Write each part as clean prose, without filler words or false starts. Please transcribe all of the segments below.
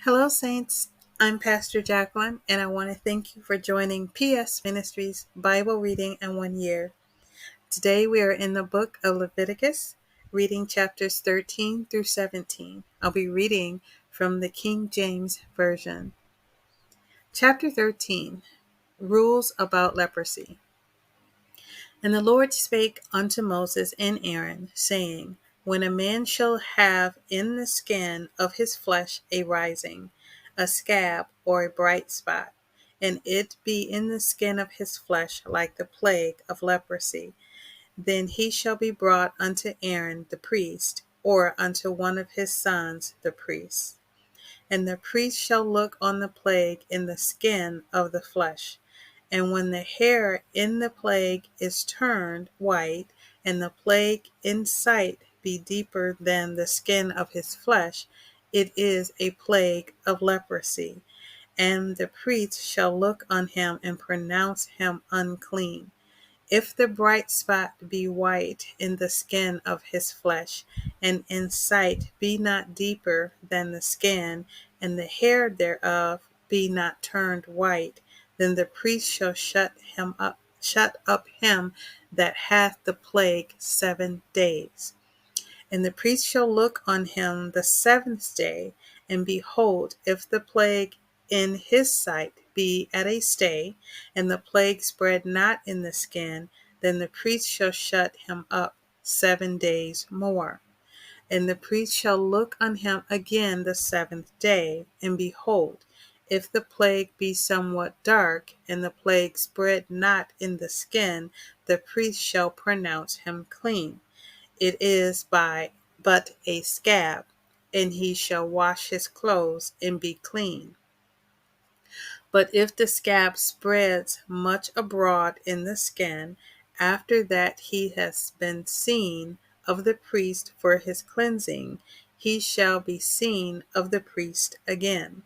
Hello, Saints. I'm Pastor Jacqueline, and I want to thank you for joining PS Ministries Bible Reading in 1 Year. Today we are in the book of Leviticus, reading chapters 13 through 17. I'll be reading from the King James Version. Chapter 13, Rules about Leprosy. And the Lord spake unto Moses and Aaron, saying, When a man shall have in the skin of his flesh a rising, a scab, or a bright spot, and it be in the skin of his flesh like the plague of leprosy, then he shall be brought unto Aaron the priest, or unto one of his sons the priests. And the priest shall look on the plague in the skin of the flesh. And when the hair in the plague is turned white, and the plague in sight be deeper than the skin of his flesh, it is a plague of leprosy. And the priest shall look on him and pronounce him unclean. If the bright spot be white in the skin of his flesh, and in sight be not deeper than the skin, and the hair thereof be not turned white, then the priest shall shut up him that hath the plague 7 days. And the priest shall look on him the seventh day, and behold, if the plague in his sight be at a stay, and the plague spread not in the skin, then the priest shall shut him up 7 days more. And the priest shall look on him again the seventh day, and behold, if the plague be somewhat dark, and the plague spread not in the skin, the priest shall pronounce him clean. It is but a scab, and he shall wash his clothes and be clean. But if the scab spreads much abroad in the skin, after that he has been seen of the priest for his cleansing, he shall be seen of the priest again.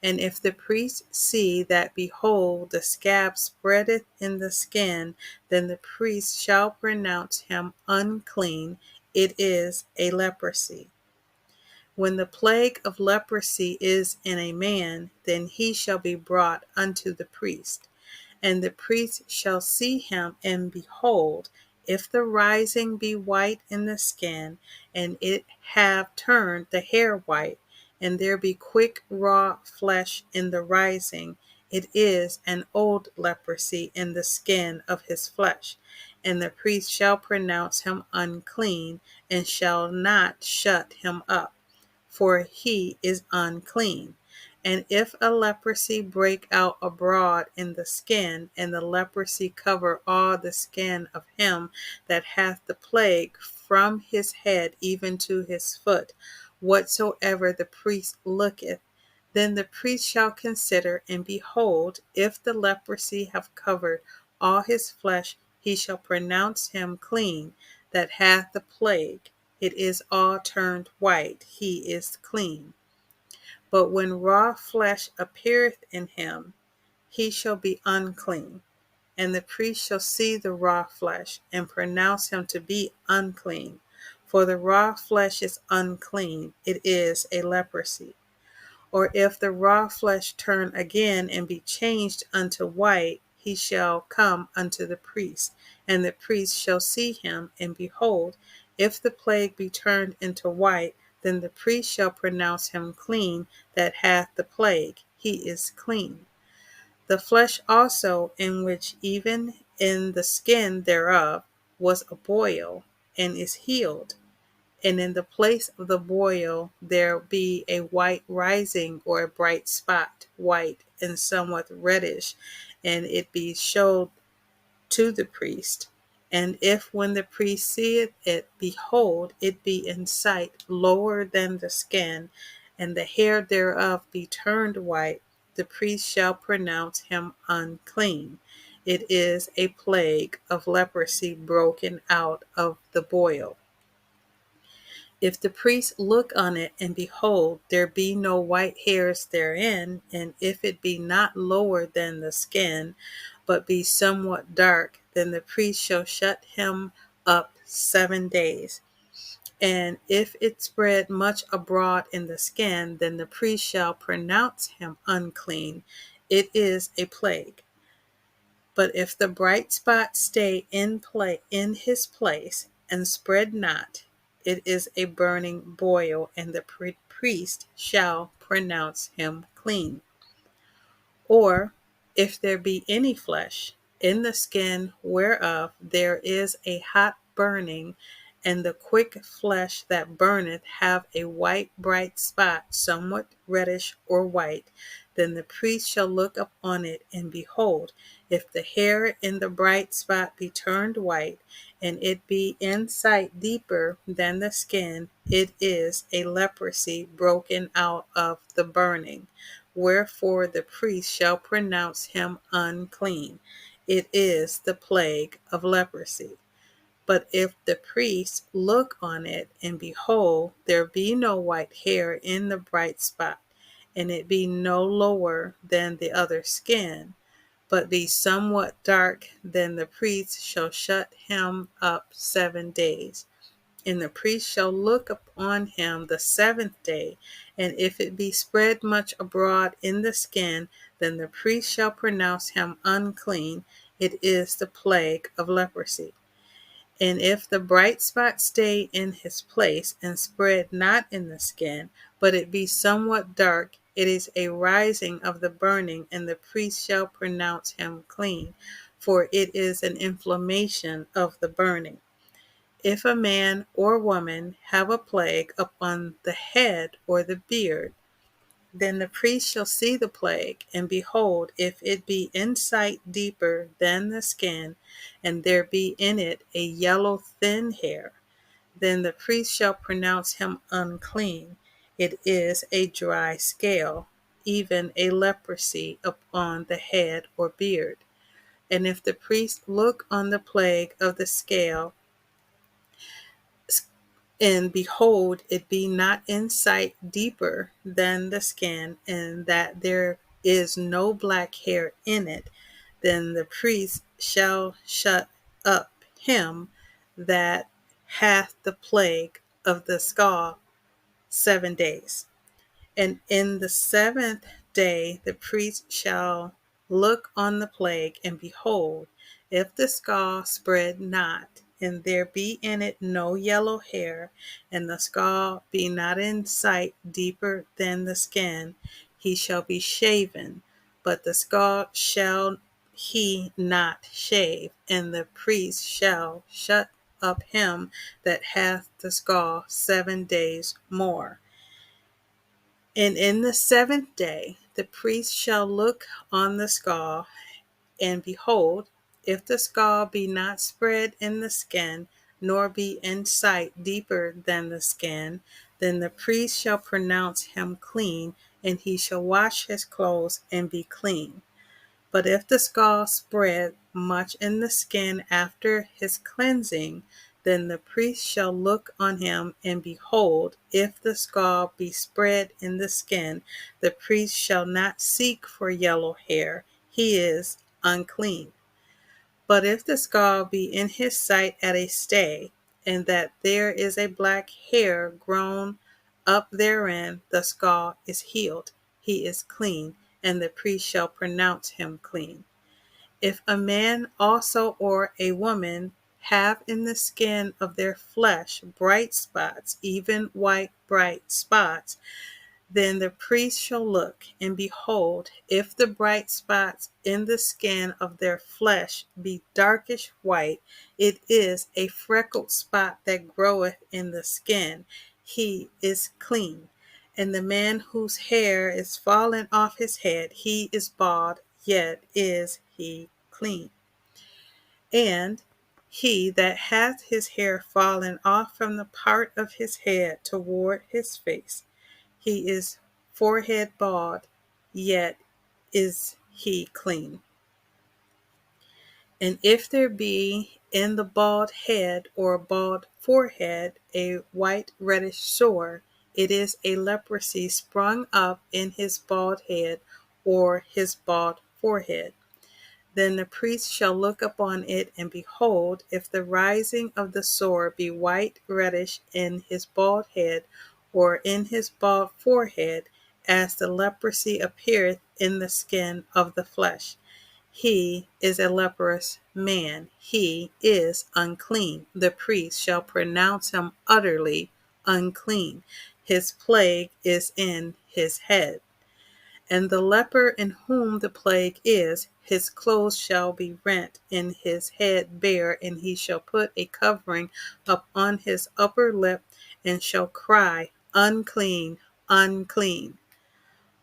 And if the priest see that, behold, the scab spreadeth in the skin, then the priest shall pronounce him unclean. It is a leprosy. When the plague of leprosy is in a man, then he shall be brought unto the priest. And the priest shall see him, and behold, if the rising be white in the skin, and it have turned the hair white, and there be quick raw flesh in the rising, it is an old leprosy in the skin of his flesh. And the priest shall pronounce him unclean, and shall not shut him up, for he is unclean. And if a leprosy break out abroad in the skin, and the leprosy cover all the skin of him that hath the plague from his head even to his foot, whatsoever the priest looketh, then the priest shall consider, and behold, if the leprosy have covered all his flesh, he shall pronounce him clean that hath the plague. It is all turned white, he is clean. But when raw flesh appeareth in him, he shall be unclean. And the priest shall see the raw flesh, and pronounce him to be unclean. For the raw flesh is unclean, it is a leprosy. Or if the raw flesh turn again and be changed unto white, he shall come unto the priest, and the priest shall see him, and behold, if the plague be turned into white, then the priest shall pronounce him clean that hath the plague. He is clean. The flesh also, in which even in the skin thereof was a boil, and is healed, and in the place of the boil there be a white rising, or a bright spot, white and somewhat reddish, and it be showed to the priest. And if when the priest seeth it, behold, it be in sight lower than the skin, and the hair thereof be turned white, the priest shall pronounce him unclean. It is a plague of leprosy broken out of the boil. If the priest look on it, and behold, there be no white hairs therein, and if it be not lower than the skin, but be somewhat dark, then the priest shall shut him up 7 days. And if it spread much abroad in the skin, then the priest shall pronounce him unclean. It is a plague. But if the bright spot stay in his place and spread not, it is a burning boil, and the priest shall pronounce him clean. Or if there be any flesh in the skin whereof there is a hot burning, and the quick flesh that burneth have a white bright spot, somewhat reddish or white, then the priest shall look upon it, and behold, if the hair in the bright spot be turned white, and it be in sight deeper than the skin, it is a leprosy broken out of the burning. Wherefore the priest shall pronounce him unclean. It is the plague of leprosy. But if the priest look on it, and behold, there be no white hair in the bright spot, and it be no lower than the other skin, but be somewhat dark, then the priest shall shut him up 7 days. And the priest shall look upon him the seventh day, and if it be spread much abroad in the skin, then the priest shall pronounce him unclean. It is the plague of leprosy. And if the bright spot stay in his place, and spread not in the skin, but it be somewhat dark, it is a rising of the burning, and the priest shall pronounce him clean, for it is an inflammation of the burning. If a man or woman have a plague upon the head or the beard, then the priest shall see the plague, and behold, if it be in sight deeper than the skin, and there be in it a yellow thin hair, then the priest shall pronounce him unclean. It is a dry scale, even a leprosy upon the head or beard. And if the priest look on the plague of the scale, and behold, it be not in sight deeper than the skin, and that there is no black hair in it, then the priest shall shut up him that hath the plague of the scale 7 days. And in the seventh day the priest shall look on the plague, and behold, if the scale spread not, and there be in it no yellow hair, and the scale be not in sight deeper than the skin, he shall be shaven, but the scale shall he not shave, and the priest shall shut up him that hath the scale 7 days more. And in the seventh day the priest shall look on the scale, and behold, if the scale be not spread in the skin, nor be in sight deeper than the skin, then the priest shall pronounce him clean, and he shall wash his clothes and be clean. But if the scale spread much in the skin after his cleansing, then the priest shall look on him, and behold, if the scale be spread in the skin, the priest shall not seek for yellow hair, he is unclean. But if the scale be in his sight at a stay, and that there is a black hair grown up therein, the scale is healed, he is clean, and the priest shall pronounce him clean. If a man also or a woman have in the skin of their flesh bright spots, even white bright spots, then the priest shall look, and behold, if the bright spots in the skin of their flesh be darkish white, it is a freckled spot that groweth in the skin, he is clean. And the man whose hair is fallen off his head, he is bald, yet is he clean. And he that hath his hair fallen off from the part of his head toward his face, he is forehead bald, yet is he clean. And if there be in the bald head or bald forehead a white reddish sore, it is a leprosy sprung up in his bald head or his bald forehead. Then the priest shall look upon it, and behold, if the rising of the sore be white reddish in his bald head, or in his bald forehead, as the leprosy appeareth in the skin of the flesh, he is a leprous man, he is unclean. The priest shall pronounce him utterly unclean. His plague is in his head. And the leper in whom the plague is, his clothes shall be rent, and his head bare, and he shall put a covering upon his upper lip, and shall cry, Unclean, unclean.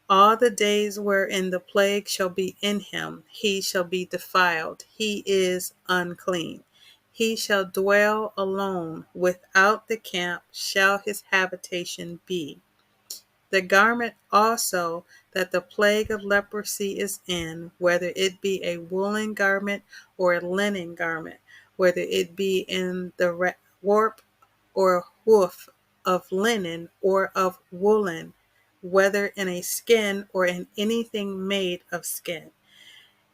All the days wherein the plague shall be in him, he shall be defiled, he is unclean. He shall dwell alone, without the camp shall his habitation be. The garment also that the plague of leprosy is in, whether it be a woolen garment or a linen garment, whether it be in the warp or woof of linen or of woolen, whether in a skin or in anything made of skin.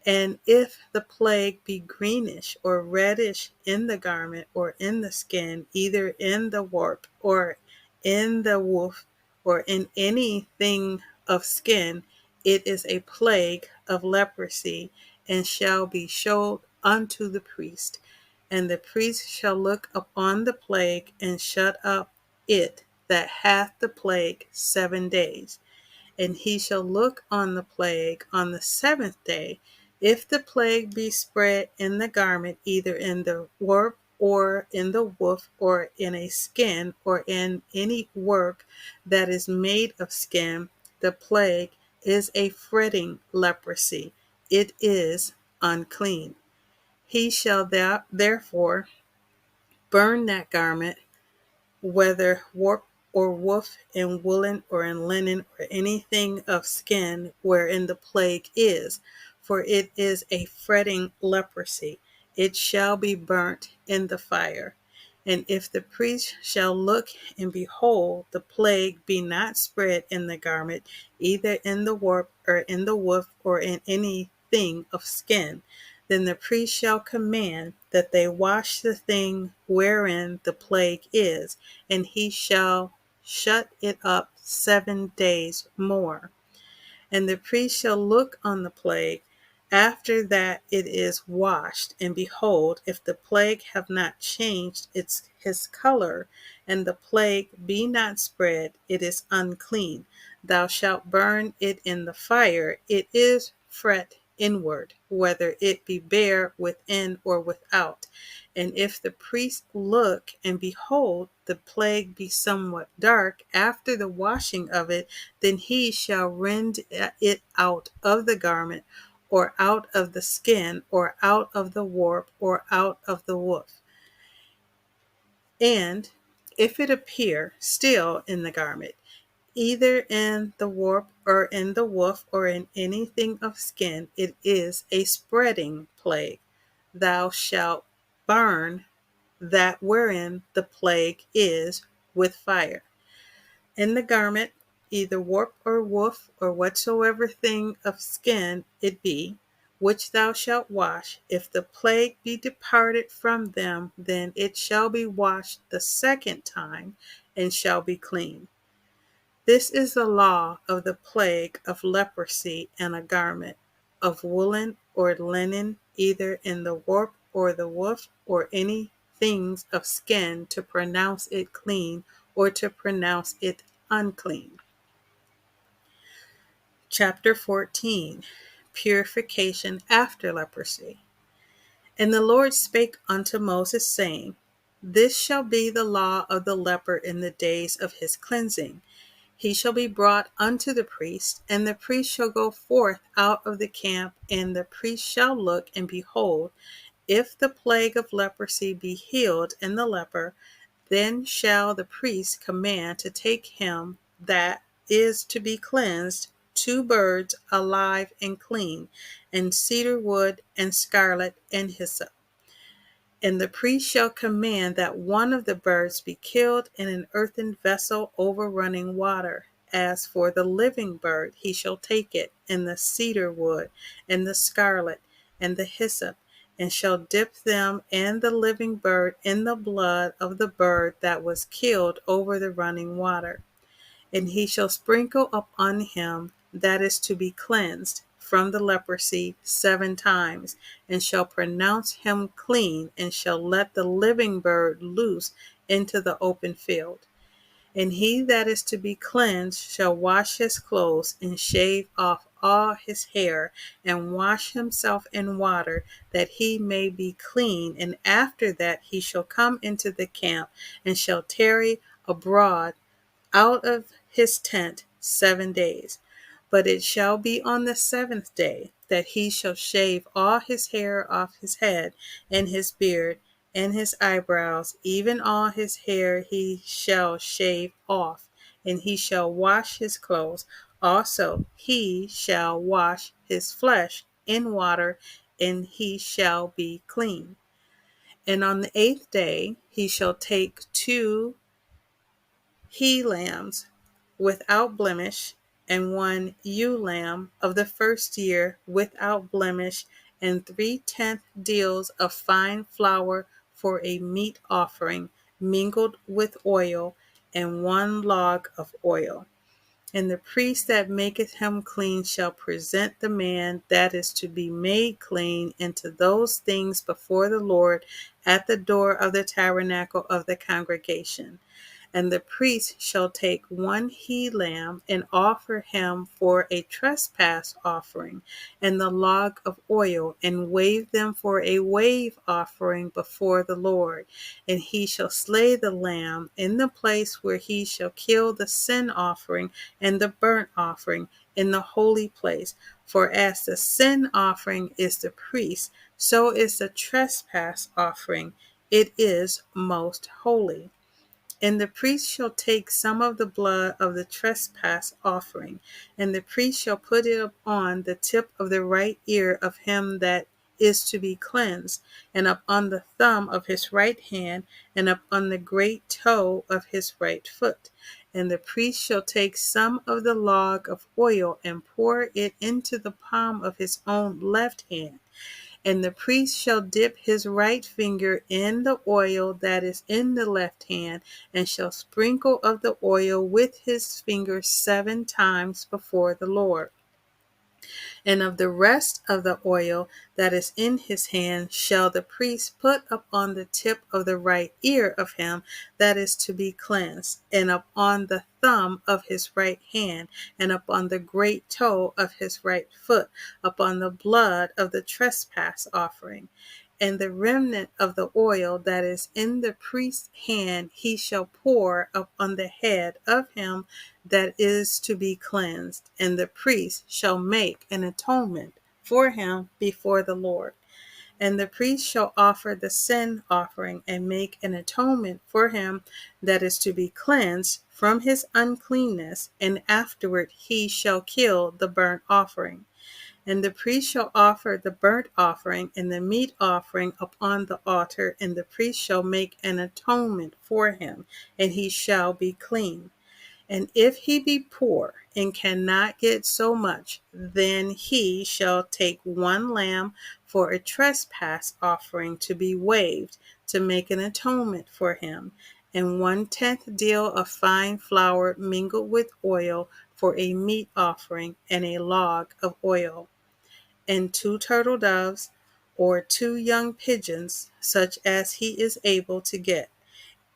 And if the plague be greenish or reddish in the garment or in the skin, either in the warp or in the woof or in anything of skin, it is a plague of leprosy, and shall be showed unto the priest. And the priest shall look upon the plague, and shut up it that hath the plague 7 days. And he shall look on the plague on the 7th day. If the plague be spread in the garment, either in the warp or in the woof, or in a skin, or in any work that is made of skin, the plague is a fretting leprosy. It is unclean. He shall therefore burn that garment, whether warp or woof, in woolen or in linen or anything of skin wherein the plague is, for it is a fretting leprosy. It shall be burnt in the fire. And if the priest shall look, and behold, the plague be not spread in the garment, either in the warp or in the woof or in anything of skin, then the priest shall command that they wash the thing wherein the plague is, and he shall shut it up 7 days more. And the priest shall look on the plague after that it is washed, and behold, if the plague have not changed his color, and the plague be not spread, it is unclean. Thou shalt burn it in the fire. It is fret inward, whether it be bare within or without. And if the priest look, and behold, the plague be somewhat dark after the washing of it, then he shall rend it out of the garment, or out of the skin, or out of the warp, or out of the woof. And if it appear still in the garment, either in the warp or in the woof, or in anything of skin, it is a spreading plague. Thou shalt burn that wherein the plague is with fire. In the garment, either warp or woof, or whatsoever thing of skin it be, which thou shalt wash, if the plague be departed from them, then it shall be washed the 2nd time, and shall be clean. This is the law of the plague of leprosy in a garment of woolen or linen, either in the warp or the woof, or any things of skin, to pronounce it clean, or to pronounce it unclean. Chapter 14. Purification after leprosy. And the Lord spake unto Moses, saying, This shall be the law of the leper in the days of his cleansing. He shall be brought unto the priest, and the priest shall go forth out of the camp, and the priest shall look, and behold, if the plague of leprosy be healed in the leper, then shall the priest command to take him that is to be cleansed 2 birds alive and clean, and cedar wood, and scarlet, and hyssop. And the priest shall command that one of the birds be killed in an earthen vessel over running water. As for the living bird, he shall take it, and the cedar wood, and the scarlet, and the hyssop, and shall dip them and the living bird in the blood of the bird that was killed over the running water. And he shall sprinkle upon him that is to be cleansed from the leprosy 7 times, and shall pronounce him clean, and shall let the living bird loose into the open field. And he that is to be cleansed shall wash his clothes, and shave off all his hair, and wash himself in water, that he may be clean. And after that he shall come into the camp, and shall tarry abroad out of his tent 7 days. But it shall be on the 7th day that he shall shave all his hair off his head, and his beard, and his eyebrows, even all his hair he shall shave off, and he shall wash his clothes. Also he shall wash his flesh in water, and he shall be clean. And on the 8th day he shall take 2 he lambs without blemish, and 1 ewe lamb of the first year without blemish, and 3/10 deals of fine flour for a meat offering, mingled with oil, and 1 log of oil. And the priest that maketh him clean shall present the man that is to be made clean into those things before the Lord at the door of the tabernacle of the congregation. And the priest shall take 1 he lamb, and offer him for a trespass offering, and the log of oil, and wave them for a wave offering before the Lord. And he shall slay the lamb in the place where he shall kill the sin offering and the burnt offering in the holy place. For as the sin offering is the priest, so is the trespass offering. It is most holy. And the priest shall take some of the blood of the trespass offering, and the priest shall put it upon the tip of the right ear of him that is to be cleansed, and upon the thumb of his right hand, and upon the great toe of his right foot. And the priest shall take some of the log of oil, and pour it into the palm of his own left hand. And the priest shall dip his right finger in the oil that is in the left hand, and shall sprinkle of the oil with his finger 7 times before the Lord. And of the rest of the oil that is in his hand shall the priest put upon the tip of the right ear of him that is to be cleansed, and upon the thumb of his right hand, and upon the great toe of his right foot, upon the blood of the trespass offering. And the remnant of the oil that is in the priest's hand he shall pour upon the head of him that is to be cleansed, and the priest shall make an atonement for him before the Lord. And the priest shall offer the sin offering, and make an atonement for him that is to be cleansed from his uncleanness, and afterward he shall kill the burnt offering. And the priest shall offer the burnt offering and the meat offering upon the altar, and the priest shall make an atonement for him, and he shall be clean. And if he be poor and cannot get so much, then he shall take 1 lamb for a trespass offering to be waved, to make an atonement for him, and 1/10 deal of fine flour mingled with oil for a meat offering, and a log of oil. And 2 turtle doves, or 2 young pigeons, such as he is able to get.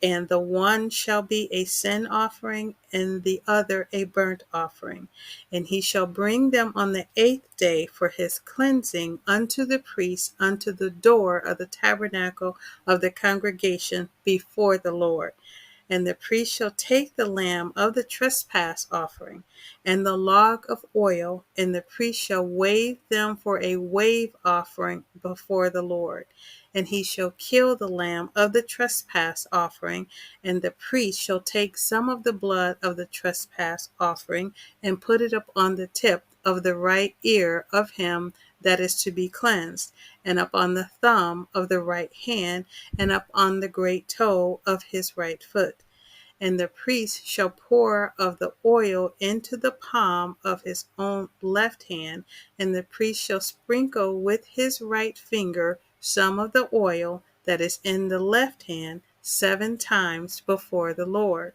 And the one shall be a sin offering, and the other a burnt offering. And he shall bring them on the 8th day for his cleansing unto the priest unto the door of the tabernacle of the congregation before the Lord. And the priest shall take the lamb of the trespass offering, and the log of oil, and the priest shall wave them for a wave offering before the Lord. And he shall kill the lamb of the trespass offering, and the priest shall take some of the blood of the trespass offering, and put it upon the tip of the right ear of him that is to be cleansed, and upon the thumb of the right hand, and upon the great toe of his right foot. And the priest shall pour of the oil into the palm of his own left hand, and the priest shall sprinkle with his right finger some of the oil that is in the left hand 7 times before the Lord.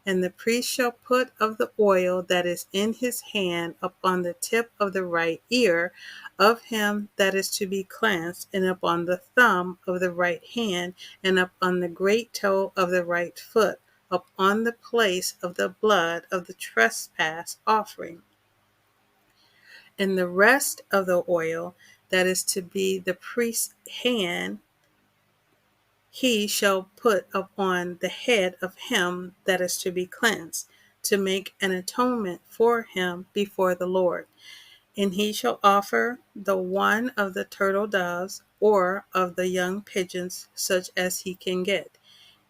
And the priest shall put of the oil that is in his hand upon the tip of the right ear of him that is to be cleansed, and upon the thumb of the right hand, and upon the great toe of the right foot, upon the place of the blood of the trespass offering. And the rest of the oil that is to be the priest's hand, he shall put upon the head of him that is to be cleansed, to make an atonement for him before the Lord. And he shall offer the one of the turtle doves, or of the young pigeons, such as he can get,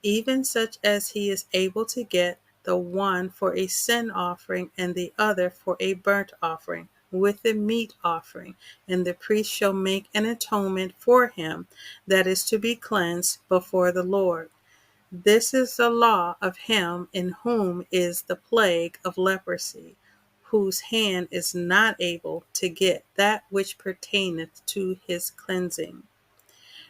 even such as he is able to get, the one for a sin offering, and the other for a burnt offering, with the meat offering. And the priest shall make an atonement for him that is to be cleansed before the Lord. This is the law of him in whom is the plague of leprosy, whose hand is not able to get that which pertaineth to his cleansing.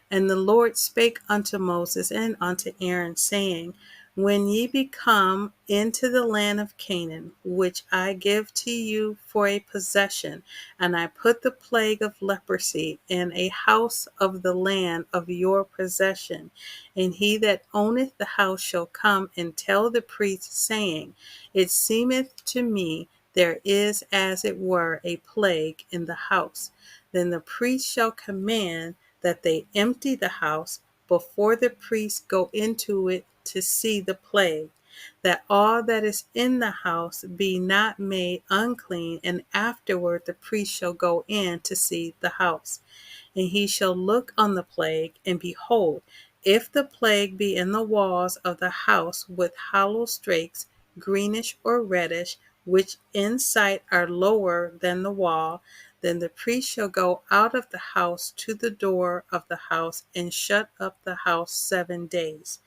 And the Lord spake unto Moses and unto Aaron, saying, When ye be come into the land of Canaan, which I give to you for a possession, and I put the plague of leprosy in a house of the land of your possession, and he that owneth the house shall come and tell the priest, saying, It seemeth to me there is as it were a plague in the house. Then the priest shall command that they empty the house before the priests go into it to see the plague, that all that is in the house be not made unclean, and afterward the priest shall go in to see the house. And he shall look on the plague, and behold, if the plague be in the walls of the house with hollow strakes, greenish or reddish, which in sight are lower than the wall, then the priest shall go out of the house to the door of the house, and shut up the house 7 days.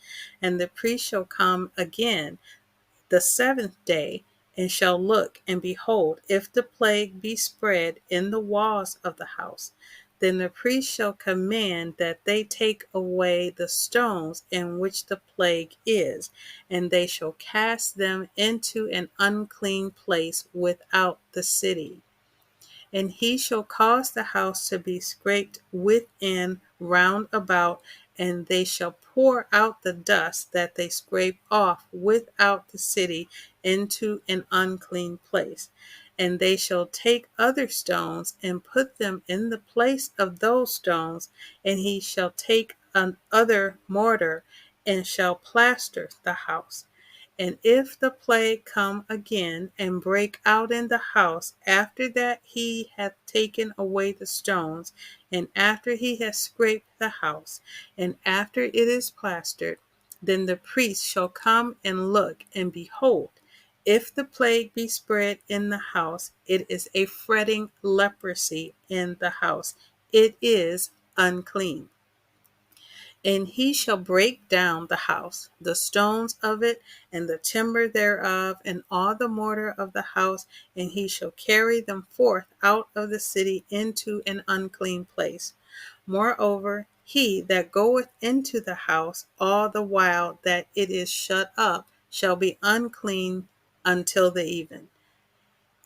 And the priest shall come again the 7th day, and shall look, and behold, if the plague be spread in the walls of the house, then the priest shall command that they take away the stones in which the plague is, and they shall cast them into an unclean place without the city. And he shall cause the house to be scraped within round about, and they shall pour out the dust that they scrape off without the city into an unclean place. And they shall take other stones and put them in the place of those stones, and he shall take another mortar and shall plaster the house. And if the plague come again and break out in the house, after that he hath taken away the stones, and after he hath scraped the house, and after it is plastered, then the priest shall come and look, and behold, if the plague be spread in the house, it is a fretting leprosy in the house. It is unclean. And he shall break down the house, the stones of it, and the timber thereof, and all the mortar of the house, and he shall carry them forth out of the city into an unclean place. Moreover, he that goeth into the house all the while that it is shut up shall be unclean until the even.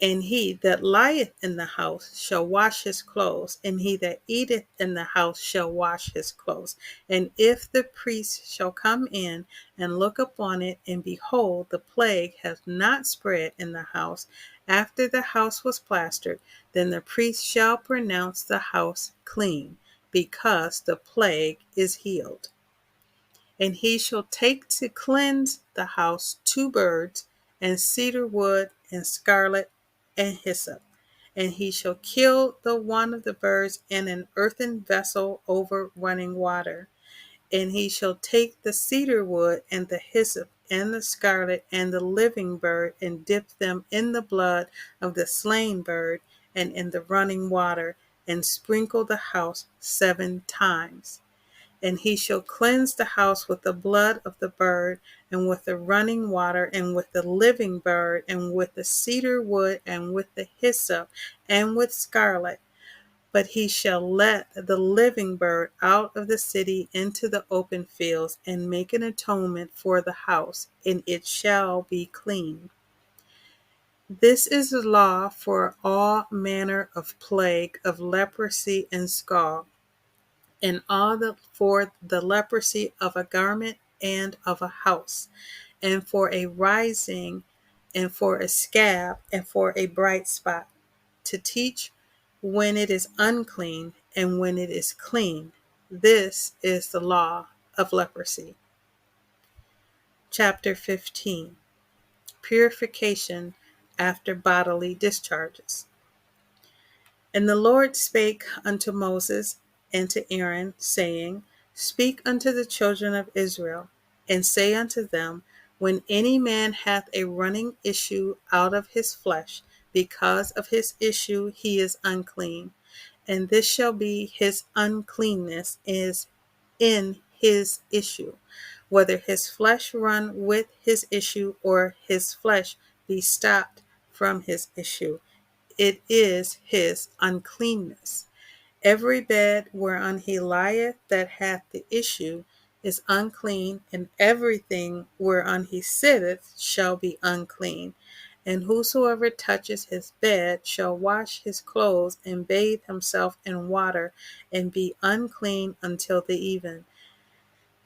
And he that lieth in the house shall wash his clothes, and he that eateth in the house shall wash his clothes. And if the priest shall come in and look upon it, and behold, the plague hath not spread in the house, after the house was plastered, then the priest shall pronounce the house clean, because the plague is healed. And he shall take to cleanse the house 2 birds, and cedar wood, and scarlet, and hyssop. And he shall kill the one of the birds in an earthen vessel over running water. And he shall take the cedar wood, and the hyssop, and the scarlet, and the living bird, and dip them in the blood of the slain bird, and in the running water, and sprinkle the house 7 times. And he shall cleanse the house with the blood of the bird, and with the running water, and with the living bird, and with the cedar wood, and with the hyssop, and with scarlet. But he shall let the living bird out of the city into the open fields, and make an atonement for the house, and it shall be clean. This is the law for all manner of plague of leprosy and scald, and for the leprosy of a garment and of a house, and for a rising, and for a scab, and for a bright spot, to teach when it is unclean and when it is clean. This is the law of leprosy. Chapter 15. Purification after bodily discharges. And the Lord spake unto Moses and to Aaron, saying, Speak unto the children of Israel, and say unto them, When any man hath a running issue out of his flesh, because of his issue he is unclean. And this shall be his uncleanness is in his issue, whether his flesh run with his issue, or his flesh be stopped from his issue. It is his uncleanness. Every bed whereon he lieth that hath the issue is unclean, and everything whereon he sitteth shall be unclean. And whosoever touches his bed shall wash his clothes, and bathe himself in water, and be unclean until the even.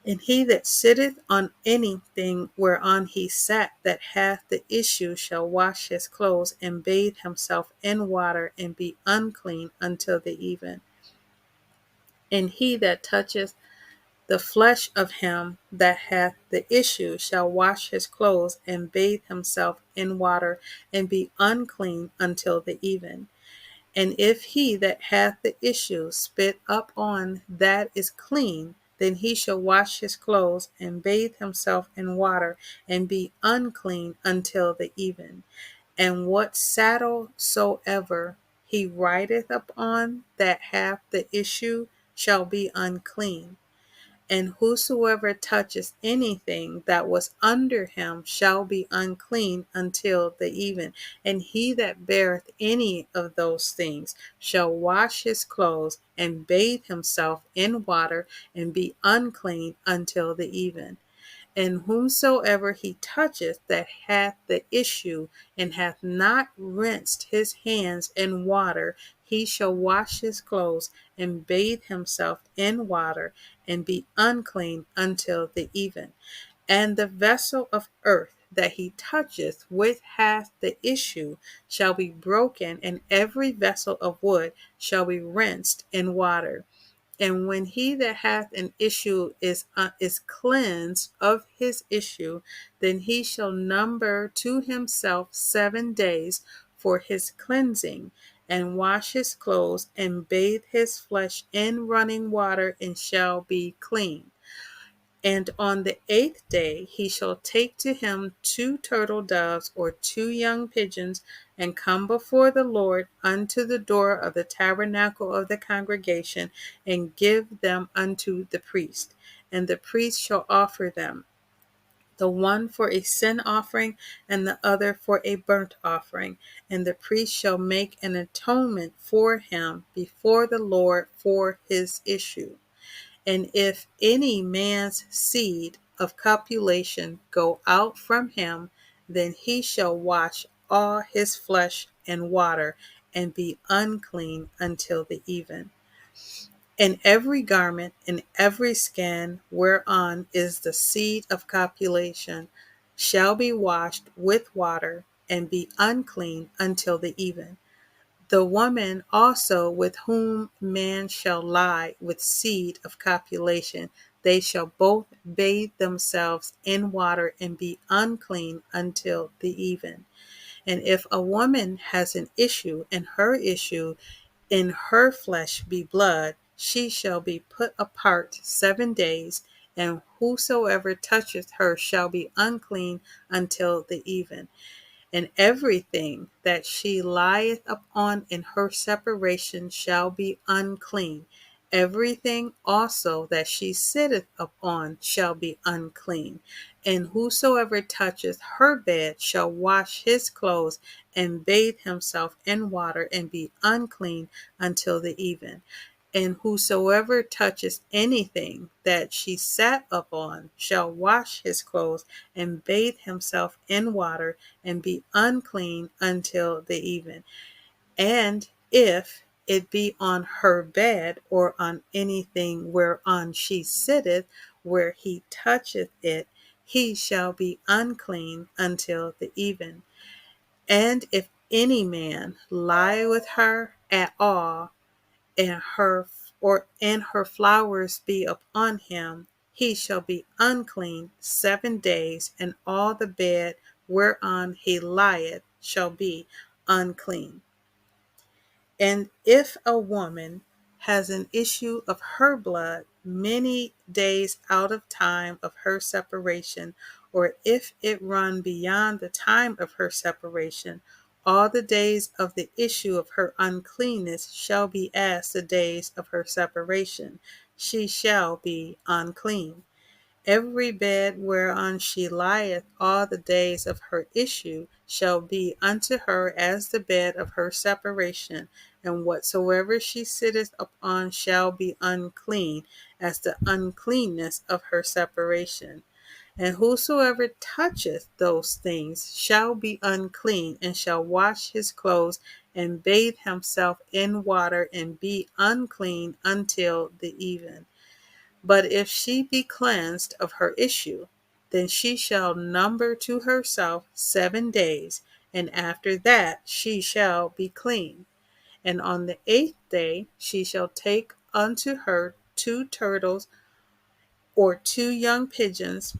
And he that sitteth on anything whereon he sat that hath the issue shall wash his clothes, and bathe himself in water, and be unclean until the even. And he that toucheth the flesh of him that hath the issue shall wash his clothes, and bathe himself in water, and be unclean until the even. And if he that hath the issue spit up on that is clean, then he shall wash his clothes, and bathe himself in water, and be unclean until the even. And what saddle soever he rideth upon that hath the issue shall be unclean. And whosoever touches anything that was under him shall be unclean until the even. And he that beareth any of those things shall wash his clothes, and bathe himself in water, and be unclean until the even. And whomsoever he toucheth that hath the issue, and hath not rinsed his hands in water, he shall wash his clothes, and bathe himself in water, and be unclean until the even. And the vessel of earth that he toucheth which hath the issue shall be broken, and every vessel of wood shall be rinsed in water. And when he that hath an issue is cleansed of his issue, then he shall number to himself 7 days for his cleansing, and wash his clothes, and bathe his flesh in running water, and shall be clean. And on the 8th day he shall take to him 2 turtle doves, or 2 young pigeons, and come before the Lord unto the door of the tabernacle of the congregation, and give them unto the priest. And the priest shall offer them, the one for a sin offering, and the other for a burnt offering. And the priest shall make an atonement for him before the Lord for his issue. And if any man's seed of copulation go out from him, then he shall wash all his flesh in water, and be unclean until the even. And every garment and every skin whereon is the seed of copulation shall be washed with water, and be unclean until the even. The woman also with whom man shall lie with seed of copulation, they shall both bathe themselves in water, and be unclean until the even. And if a woman has an issue, and her issue in her flesh be blood, she shall be put apart 7 days, and whosoever toucheth her shall be unclean until the even. And everything that she lieth upon in her separation shall be unclean. Everything also that she sitteth upon shall be unclean, and whosoever toucheth her bed shall wash his clothes and bathe himself in water and be unclean until the even. And whosoever touches anything that she sat upon shall wash his clothes and bathe himself in water and be unclean until the even. And if it be on her bed or on anything whereon she sitteth, where he toucheth it, he shall be unclean until the even. And if any man lie with her at all, and her flowers be upon him, he shall be unclean 7 days, and all the bed whereon he lieth shall be unclean. And if a woman has an issue of her blood many days out of time of her separation, or if it run beyond the time of her separation, all the days of the issue of her uncleanness shall be as the days of her separation. She shall be unclean. Every bed whereon she lieth all the days of her issue shall be unto her as the bed of her separation, and whatsoever she sitteth upon shall be unclean, as the uncleanness of her separation. And whosoever toucheth those things shall be unclean, and shall wash his clothes and bathe himself in water and be unclean until the even. But if she be cleansed of her issue, then she shall number to herself 7 days, and after that she shall be clean. And on the 8th day she shall take unto her 2 turtles or 2 young pigeons,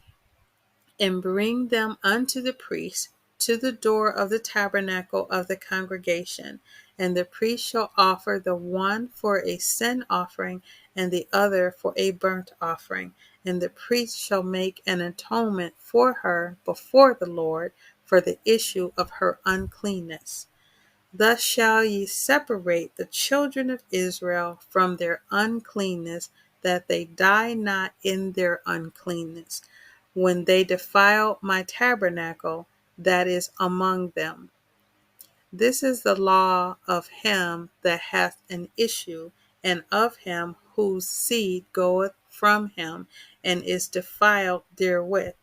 and bring them unto the priest to the door of the tabernacle of the congregation. And the priest shall offer the one for a sin offering, and the other for a burnt offering. And the priest shall make an atonement for her before the Lord for the issue of her uncleanness. Thus shall ye separate the children of Israel from their uncleanness, that they die not in their uncleanness, when they defile my tabernacle that is among them. This is the law of him that hath an issue, and of him whose seed goeth from him, and is defiled therewith,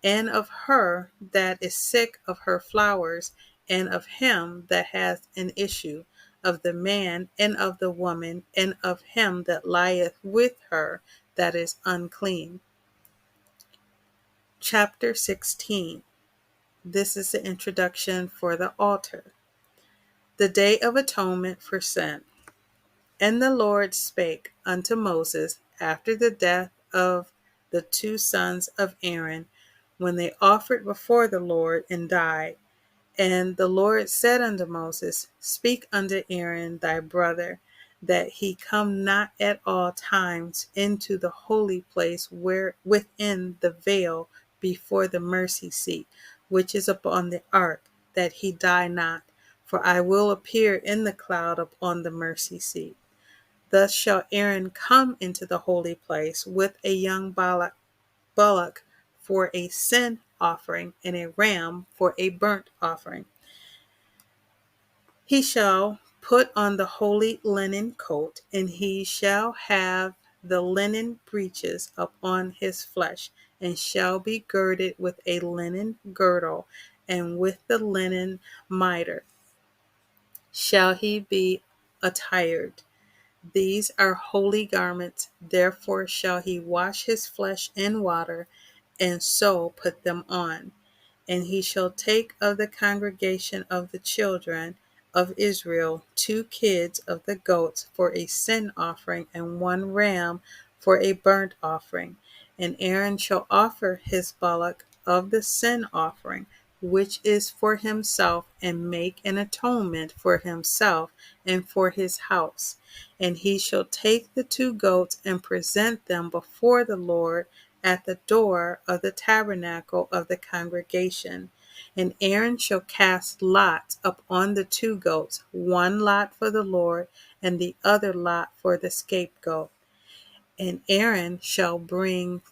and of her that is sick of her flowers, and of him that hath an issue, of the man and of the woman, and of him that lieth with her that is unclean. Chapter 16. This is the introduction for the altar. The Day of Atonement for Sin. And the Lord spake unto Moses after the death of the 2 sons of Aaron, when they offered before the Lord and died. And the Lord said unto Moses, Speak unto Aaron thy brother, that he come not at all times into the holy place where within the veil before the mercy seat, which is upon the ark, that he die not. For I will appear in the cloud upon the mercy seat. Thus shall Aaron come into the holy place with a young bullock for a sin offering, and a ram for a burnt offering. He shall put on the holy linen coat, and he shall have the linen breeches upon his flesh, and shall be girded with a linen girdle, and with the linen mitre shall he be attired. These are holy garments, therefore shall he wash his flesh in water, and so put them on. And he shall take of the congregation of the children of Israel 2 kids of the goats for a sin offering, and 1 ram for a burnt offering. And Aaron shall offer his bullock of the sin offering, which is for himself, and make an atonement for himself and for his house. And he shall take the 2 goats and present them before the Lord at the door of the tabernacle of the congregation. And Aaron shall cast lots upon the 2 goats, one lot for the Lord, and the other lot for the scapegoat. And Aaron shall bring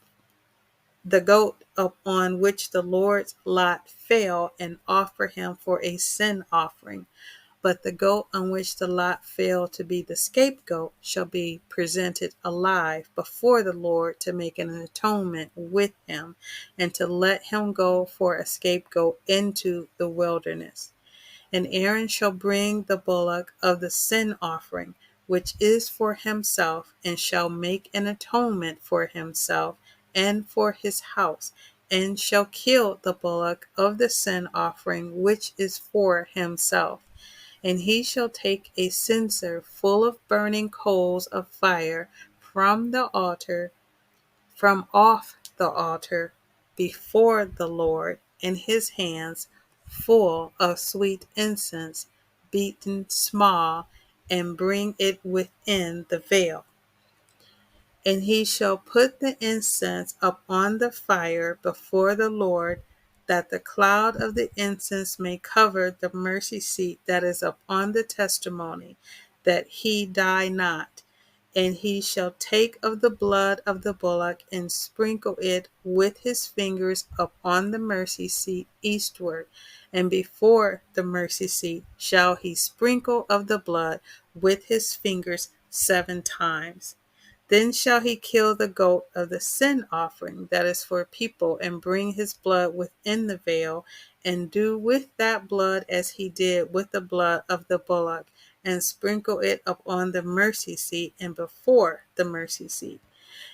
the goat upon which the Lord's lot fell, and offer him for a sin offering. But the goat on which the lot fell to be the scapegoat shall be presented alive before the Lord to make an atonement with him, and to let him go for a scapegoat into the wilderness. And Aaron shall bring the bullock of the sin offering, which is for himself, and shall make an atonement for himself and for his house, and shall kill the bullock of the sin offering, which is for himself. And he shall take a censer full of burning coals of fire from the altar, from off the altar before the Lord, and his hands full of sweet incense, beaten small, and bring it within the veil. And he shall put the incense upon the fire before the Lord, that the cloud of the incense may cover the mercy seat that is upon the testimony, that he die not. And he shall take of the blood of the bullock, and sprinkle it with his fingers upon the mercy seat eastward. And before the mercy seat shall he sprinkle of the blood with his fingers 7 times. Then shall he kill the goat of the sin offering that is for people, and bring his blood within the veil, and do with that blood as he did with the blood of the bullock, and sprinkle it upon the mercy seat and before the mercy seat.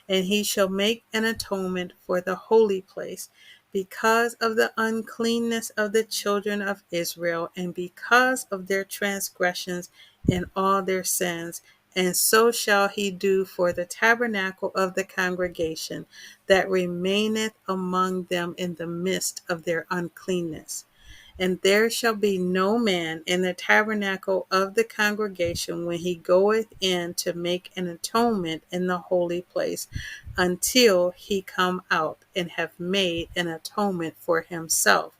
And he shall make an atonement for the holy place, because of the uncleanness of the children of Israel, and because of their transgressions and all their sins. And so shall he do for the tabernacle of the congregation that remaineth among them in the midst of their uncleanness. And there shall be no man in the tabernacle of the congregation when he goeth in to make an atonement in the holy place, until he come out and have made an atonement for himself,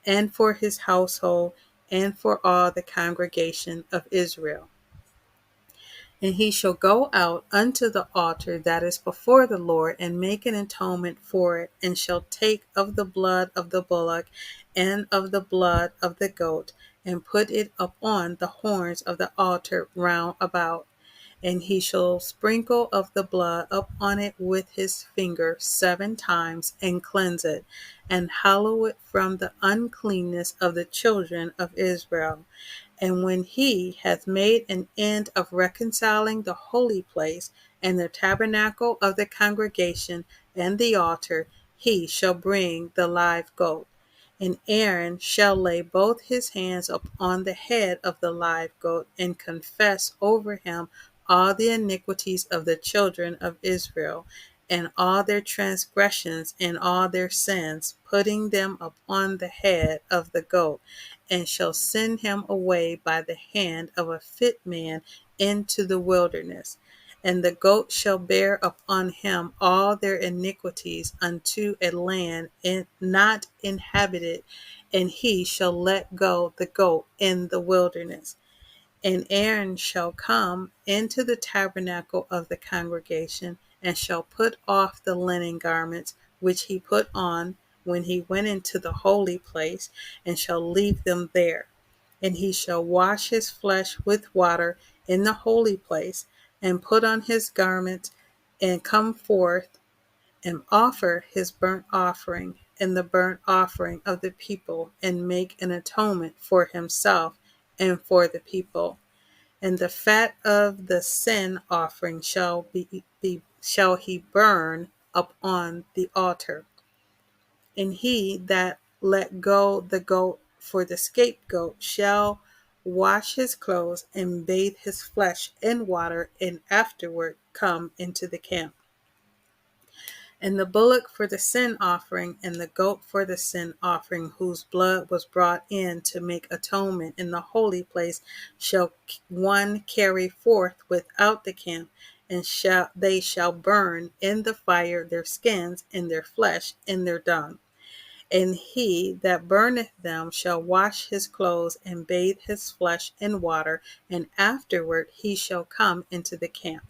and for his household, and for all the congregation of Israel. And he shall go out unto the altar that is before the Lord, and make an atonement for it, and shall take of the blood of the bullock and of the blood of the goat, and put it upon the horns of the altar round about. And he shall sprinkle of the blood upon it with his finger 7 times, and cleanse it, and hallow it from the uncleanness of the children of Israel. And when he hath made an end of reconciling the holy place, and the tabernacle of the congregation, and the altar, he shall bring the live goat. And Aaron shall lay both his hands upon the head of the live goat, and confess over him all the iniquities of the children of Israel, and all their transgressions and all their sins, putting them upon the head of the goat, and shall send him away by the hand of a fit man into the wilderness. And the goat shall bear upon him all their iniquities unto a land not inhabited, and he shall let go the goat in the wilderness. And Aaron shall come into the tabernacle of the congregation, and shall put off the linen garments which he put on when he went into the holy place, and shall leave them there. And he shall wash his flesh with water in the holy place, and put on his garments, and come forth, and offer his burnt offering and the burnt offering of the people, and make an atonement for himself and for the people. And the fat of the sin offering shall he burn upon the altar. And he that let go the goat for the scapegoat shall wash his clothes, and bathe his flesh in water, and afterward come into the camp. And the bullock for the sin offering, and the goat for the sin offering, whose blood was brought in to make atonement in the holy place, shall one carry forth without the camp, and they shall burn in the fire their skins, and their flesh, and their dung. And he that burneth them shall wash his clothes and bathe his flesh in water, and afterward he shall come into the camp.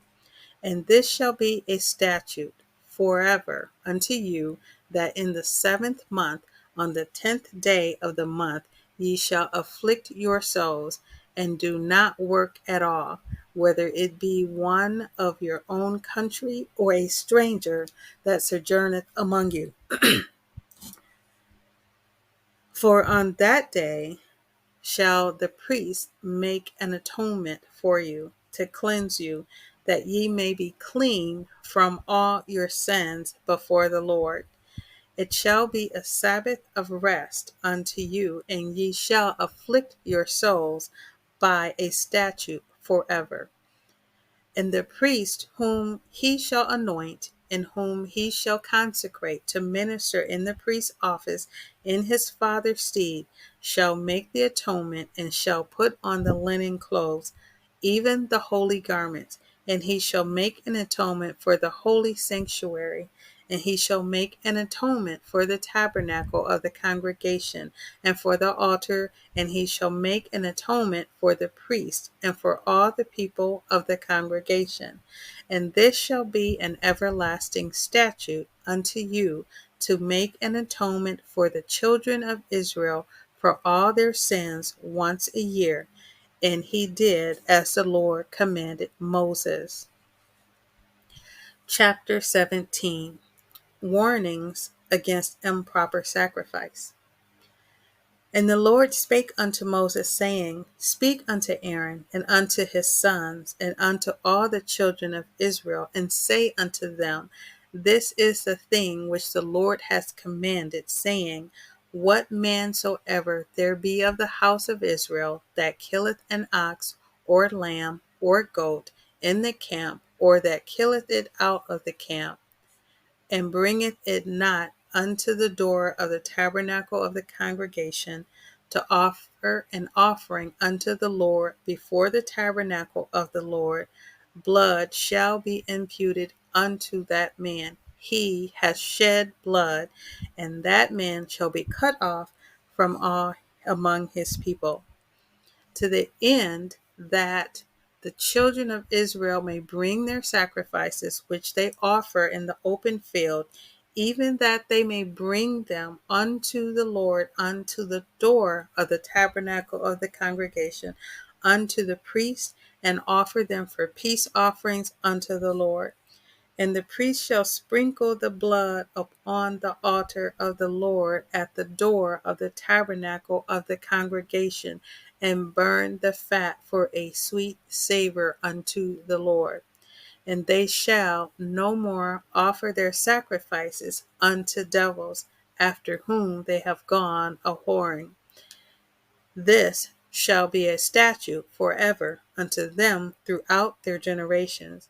And this shall be a statute forever unto you, that in the 7th month, on the 10th day of the month, ye shall afflict your souls, and do not work at all, whether it be one of your own country, or a stranger that sojourneth among you. For on that day shall the priest make an atonement for you, to cleanse you, that ye may be clean from all your sins before the Lord. It shall be a Sabbath of rest unto you, and ye shall afflict your souls by a statute forever. And the priest whom he shall anoint, and whom he shall consecrate to minister in the priest's office in his father's stead, shall make the atonement, and shall put on the linen clothes, even the holy garments. And he shall make an atonement for the holy sanctuary. And he shall make an atonement for the tabernacle of the congregation, and for the altar. And he shall make an atonement for the priest, and for all the people of the congregation. And this shall be an everlasting statute unto you, to make an atonement for the children of Israel for all their sins once a year. And he did as the Lord commanded Moses. Chapter 17. Warnings against improper sacrifice. And the Lord spake unto Moses, saying, Speak unto Aaron, and unto his sons, and unto all the children of Israel, and say unto them, This is the thing which the Lord hath commanded, saying, What man soever there be of the house of Israel that killeth an ox, or lamb, or goat in the camp, or that killeth it out of the camp, and bringeth it not unto the door of the tabernacle of the congregation, to offer an offering unto the Lord before the tabernacle of the Lord, blood shall be imputed unto that man. He hath shed blood, and that man shall be cut off from all among his people, to the end that the children of Israel may bring their sacrifices which they offer in the open field, even that they may bring them unto the Lord, unto the door of the tabernacle of the congregation, unto the priest, and offer them for peace offerings unto the Lord. And the priest shall sprinkle the blood upon the altar of the Lord at the door of the tabernacle of the congregation, and burn the fat for a sweet savor unto the Lord. And they shall no more offer their sacrifices unto devils, after whom they have gone a whoring. This shall be a statute forever unto them throughout their generations.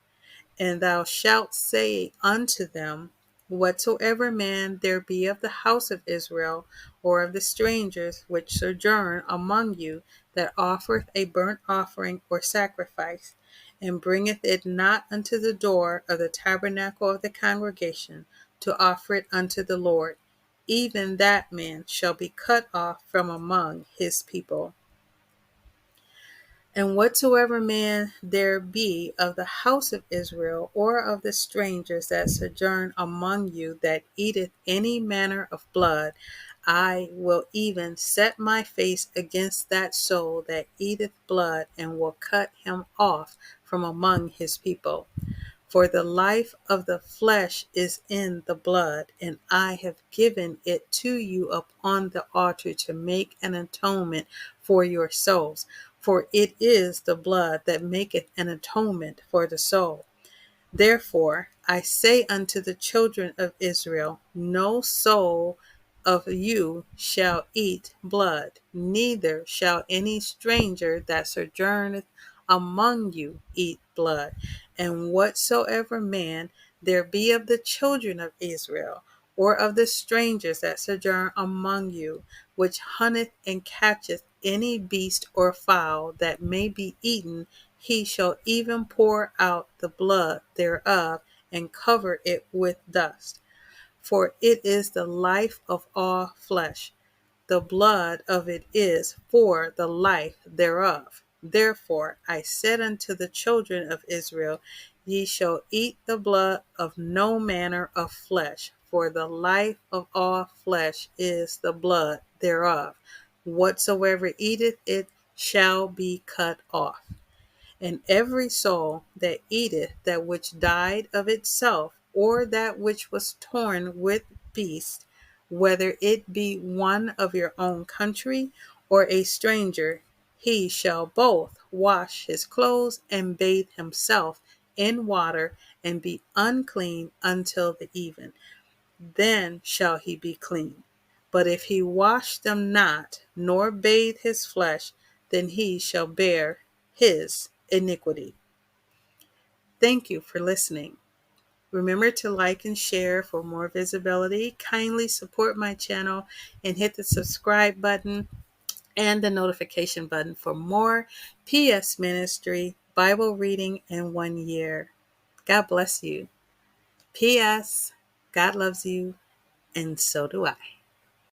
And thou shalt say unto them, Whatsoever man there be of the house of Israel, or of the strangers which sojourn among you, that offereth a burnt offering or sacrifice, and bringeth it not unto the door of the tabernacle of the congregation, to offer it unto the Lord, even that man shall be cut off from among his people. And whatsoever man there be of the house of Israel, or of the strangers that sojourn among you, that eateth any manner of blood, I will even set my face against that soul that eateth blood, and will cut him off from among his people. For the life of the flesh is in the blood, and I have given it to you upon the altar to make an atonement for your souls. For it is the blood that maketh an atonement for the soul. Therefore I say unto the children of Israel, No soul of you shall eat blood, neither shall any stranger that sojourneth among you eat blood. And whatsoever man there be of the children of Israel, or of the strangers that sojourn among you, which hunteth and catcheth any beast or fowl that may be eaten, he shall even pour out the blood thereof, and cover it with dust. for it is the life of all flesh. The blood of it is for the life thereof. Therefore I said unto the children of Israel, Ye shall eat the blood of no manner of flesh, for the life of all flesh is the blood thereof. Whatsoever eateth it shall be cut off. And every soul that eateth that which died of itself, or that which was torn with beasts, whether it be one of your own country or a stranger, he shall both wash his clothes and bathe himself in water, and be unclean until the even. Then shall he be clean. But if he wash them not, nor bathe his flesh, then he shall bear his iniquity. Thank you for listening. Remember to like and share for more visibility. Kindly support my channel and hit the subscribe button and the notification button for more PS Ministry Bible reading in 1 year. God bless you. PS, God loves you, and so do I.